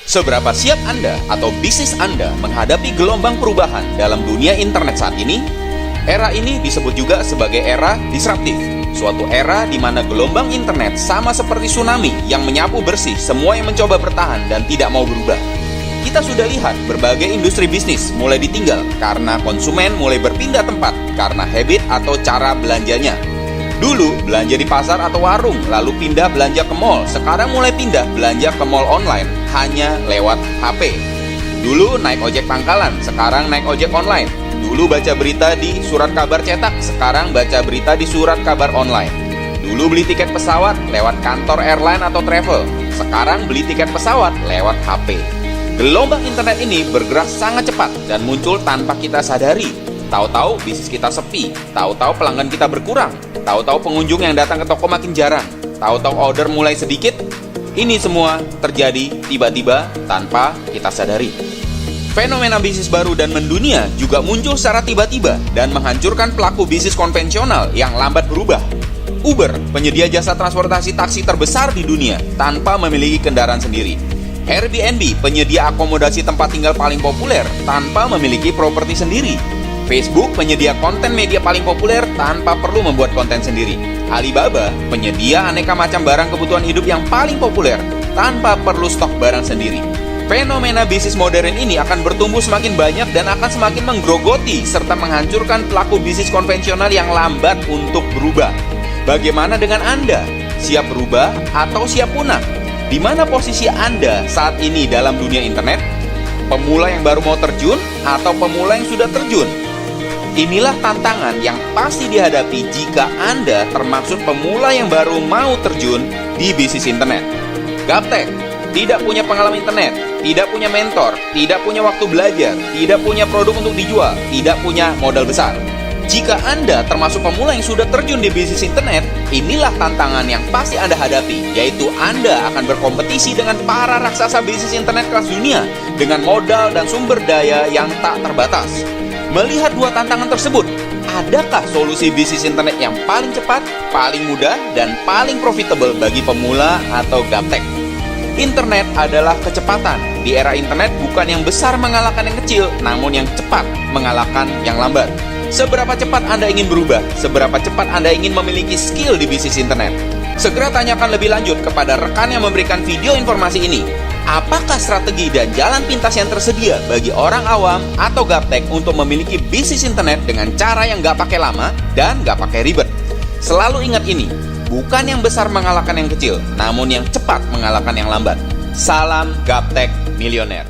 Seberapa siap Anda atau bisnis Anda menghadapi gelombang perubahan dalam dunia internet saat ini? Era ini disebut juga sebagai era disruptif, suatu era di mana gelombang internet sama seperti tsunami yang menyapu bersih semua yang mencoba bertahan dan tidak mau berubah. Kita sudah lihat berbagai industri bisnis mulai ditinggal karena konsumen mulai berpindah tempat karena habit atau cara belanjanya. Dulu belanja di pasar atau warung, lalu pindah belanja ke mall. Sekarang mulai pindah belanja ke mall online hanya lewat HP. Dulu naik ojek pangkalan, sekarang naik ojek online. Dulu baca berita di surat kabar cetak, sekarang baca berita di surat kabar online. Dulu beli tiket pesawat lewat kantor airline atau travel, sekarang beli tiket pesawat lewat HP. Gelombang internet ini bergerak sangat cepat dan muncul tanpa kita sadari. Tahu-tahu bisnis kita sepi, tahu-tahu pelanggan kita berkurang, tahu-tahu pengunjung yang datang ke toko makin jarang, tahu-tahu order mulai sedikit. Ini semua terjadi tiba-tiba tanpa kita sadari. Fenomena bisnis baru dan mendunia juga muncul secara tiba-tiba dan menghancurkan pelaku bisnis konvensional yang lambat berubah. Uber, penyedia jasa transportasi taksi terbesar di dunia tanpa memiliki kendaraan sendiri. Airbnb, penyedia akomodasi tempat tinggal paling populer tanpa memiliki properti sendiri. Facebook, penyedia konten media paling populer tanpa perlu membuat konten sendiri. Alibaba, penyedia aneka macam barang kebutuhan hidup yang paling populer tanpa perlu stok barang sendiri. Fenomena bisnis modern ini akan bertumbuh semakin banyak dan akan semakin menggerogoti serta menghancurkan pelaku bisnis konvensional yang lambat untuk berubah. Bagaimana dengan Anda? Siap berubah atau siap punah? Di mana posisi Anda saat ini dalam dunia internet? Pemula yang baru mau terjun atau pemula yang sudah terjun? Inilah tantangan yang pasti dihadapi jika Anda termasuk pemula yang baru mau terjun di bisnis internet. Gaptek, tidak punya pengalaman internet, tidak punya mentor, tidak punya waktu belajar, tidak punya produk untuk dijual, tidak punya modal besar. Jika Anda termasuk pemula yang sudah terjun di bisnis internet, inilah tantangan yang pasti Anda hadapi, yaitu Anda akan berkompetisi dengan para raksasa bisnis internet kelas dunia dengan modal dan sumber daya yang tak terbatas. Melihat dua tantangan tersebut, adakah solusi bisnis internet yang paling cepat, paling mudah, dan paling profitable bagi pemula atau gaptek? Internet adalah kecepatan. Di era internet bukan yang besar mengalahkan yang kecil, namun yang cepat mengalahkan yang lambat. Seberapa cepat Anda ingin berubah? Seberapa cepat Anda ingin memiliki skill di bisnis internet? Segera tanyakan lebih lanjut kepada rekan yang memberikan video informasi ini. Apakah strategi dan jalan pintas yang tersedia bagi orang awam atau gaptek untuk memiliki bisnis internet dengan cara yang gak pakai lama dan gak pakai ribet? Selalu ingat ini, bukan yang besar mengalahkan yang kecil, namun yang cepat mengalahkan yang lambat. Salam gaptek milioner.